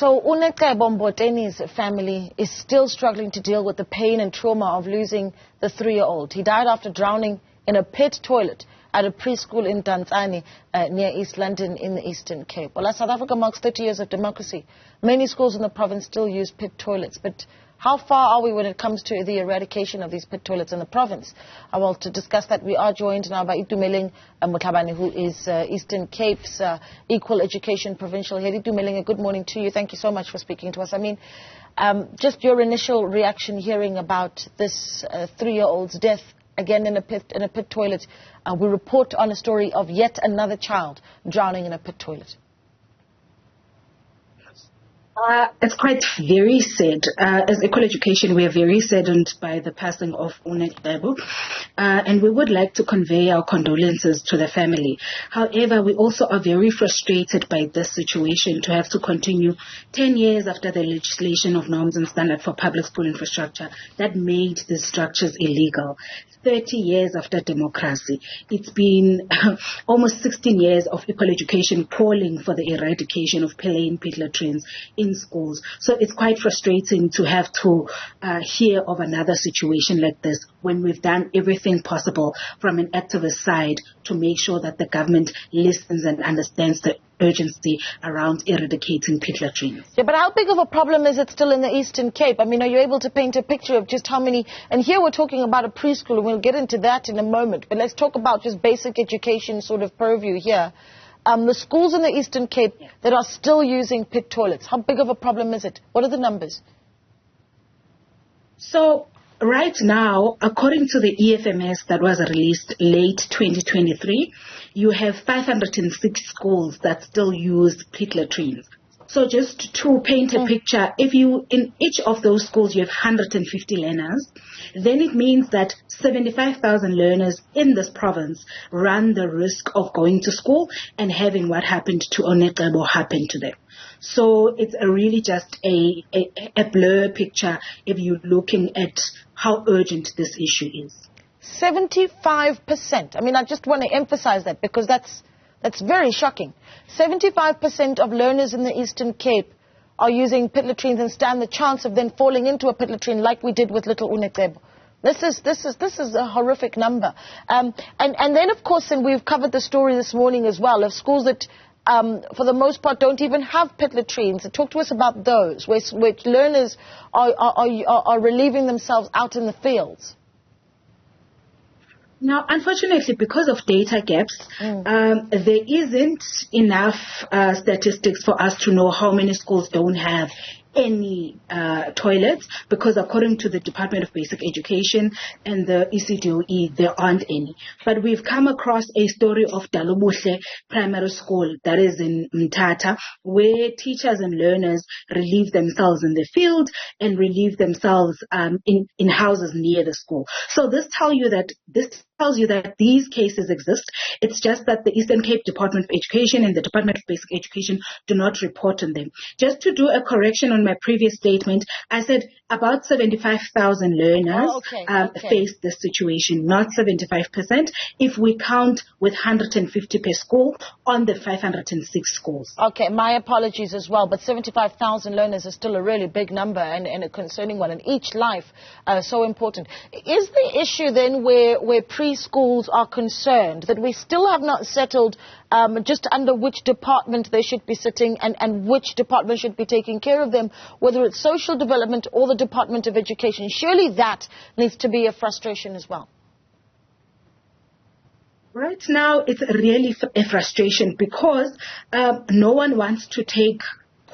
So Unecebo Mboteni's family is still struggling to deal with the pain and trauma of losing the 3-year-old. He died after drowning in a pit toilet at a preschool in Mdantsane, near East London in the Eastern Cape. Well, as South Africa marks 30 years of democracy, many schools in the province still use pit toilets. But how far are we when it comes to the eradication of these pit toilets in the province? Well, to discuss that, we are joined now by Itumleng Mothlabane, who is Eastern Cape's Equal Education Provincial Head. Itumleng, good morning to you. Thank you so much for speaking to us. I mean, just your initial reaction hearing about this 3-year-old's death, again in a pit toilet. We report on a story of yet another child drowning in a pit toilet. It's quite very sad. As Equal Education, we are very saddened by the passing of Unecebo, and we would like to convey our condolences to the family. However, we also are very frustrated by this situation to have to continue 10 years after the legislation of norms and standards for public school infrastructure that made these structures illegal. 30 years after democracy. It's been almost 16 years of Equal Education calling for the eradication of plain pit latrines in schools. So it's quite frustrating to have to hear of another situation like this when we've done everything possible from an activist side to make sure that the government listens and understands the urgency around eradicating pit latrines. Yeah, but how big of a problem is it still in the Eastern Cape? I mean, are you able to paint a picture of just how many? And here we're talking about a preschool, and we'll get into that in a moment. But let's talk about just basic education sort of purview here. The schools in the Eastern Cape that are still using pit toilets, how big of a problem is it? What are the numbers? So right now, according to the EFMS that was released late 2023, you have 506 schools that still use pit latrines. So just to paint a picture, if you, in each of those schools, you have 150 learners, then it means that 75,000 learners in this province run the risk of going to school and having what happened to Unecebo happen to them. So it's really just a blur picture if you're looking at how urgent this issue is. 75%. I mean, I just want to emphasize that because that's very shocking. 75% of learners in the Eastern Cape are using pit latrines and stand the chance of then falling into a pit latrine like we did with little Unecebo. This is a horrific number. And then, of course, and we've covered the story this morning as well of schools that, for the most part, don't even have pit latrines. Talk to us about those, which learners are relieving themselves out in the fields. Now, unfortunately, because of data gaps, there isn't enough statistics for us to know how many schools don't have any toilets, because according to the Department of Basic Education and the ECDOE, there aren't any. But we've come across a story of Dalubuhle Primary School that is in Mthatha, where teachers and learners relieve themselves in the field and relieve themselves in houses near the school. So this tells you that these cases exist. It's just that the Eastern Cape Department of Education and the Department of Basic Education do not report on them. Just to do a correction on my previous statement, I said about 75,000 learners face this situation, not 75%, if we count with 150 per school on the 506 schools. Okay, my apologies as well, but 75,000 learners is still a really big number and a concerning one, and each life so important. Is the issue then where preschools are concerned that we still have not settled just under which department they should be sitting and which department should be taking care of them, whether it's social development or the Department of Education? Surely that needs to be a frustration as well. Right now, it's really a frustration because no one wants to take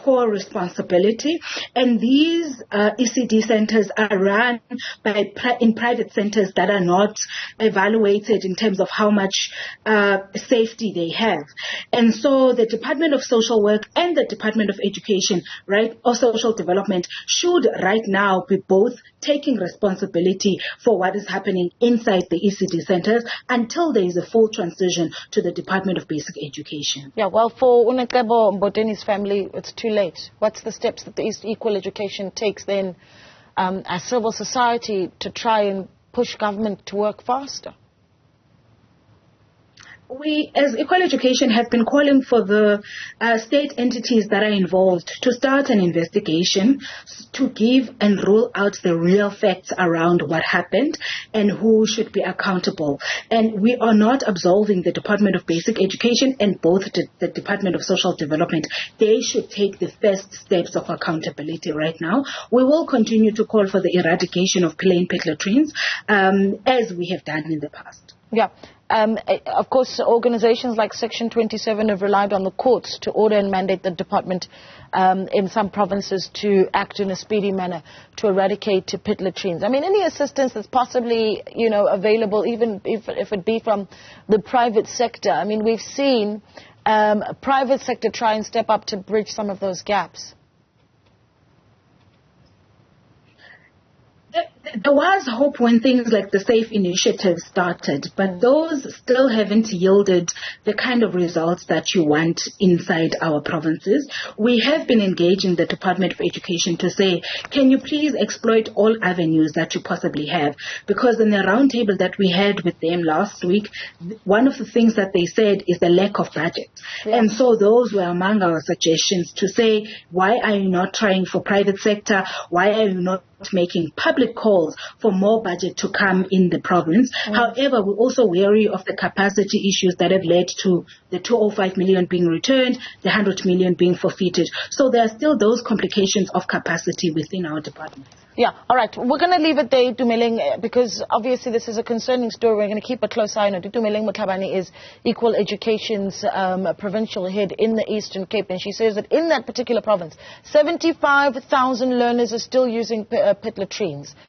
core responsibility, and these ECD centers are run in private centers that are not evaluated in terms of how much safety they have. And so the Department of Social Work and the Department of Education, right, or Social Development should right now be both taking responsibility for what is happening inside the ECD centers until there is a full transition to the Department of Basic Education. Yeah, well, for Unecebo Mboteni's family, it's too late. What's the steps that the Equal Education takes then as civil society to try and push government to work faster? We, as Equal Education, have been calling for the state entities that are involved to start an investigation to give and rule out the real facts around what happened and who should be accountable. And we are not absolving the Department of Basic Education and both the Department of Social Development. They should take the first steps of accountability right now. We will continue to call for the eradication of plain pit latrines, as we have done in the past. Yeah. Of course, organizations like Section 27 have relied on the courts to order and mandate the department in some provinces to act in a speedy manner to eradicate pit latrines. I mean, any assistance that's possibly, available, even if it be from the private sector. I mean, we've seen private sector try and step up to bridge some of those gaps. There was hope when things like the SAFE initiative started, but those still haven't yielded the kind of results that you want inside our provinces. We have been engaging the Department of Education to say, can you please exploit all avenues that you possibly have? Because in the roundtable that we had with them last week, one of the things that they said is the lack of budget. Yeah. And so those were among our suggestions to say, why are you not trying for private sector? Why are you not making public calls for more budget to come in the province? However, we're also wary of the capacity issues that have led to the 205 million being returned, the 100 million being forfeited. So there are still those complications of capacity within our department. Yeah, all right. We're going to leave it there, Itumeleng, because obviously this is a concerning story. We're going to keep a close eye on it. Itumeleng Mothlabane is Equal Education's provincial head in the Eastern Cape, and she says that in that particular province, 75,000 learners are still using pit latrines.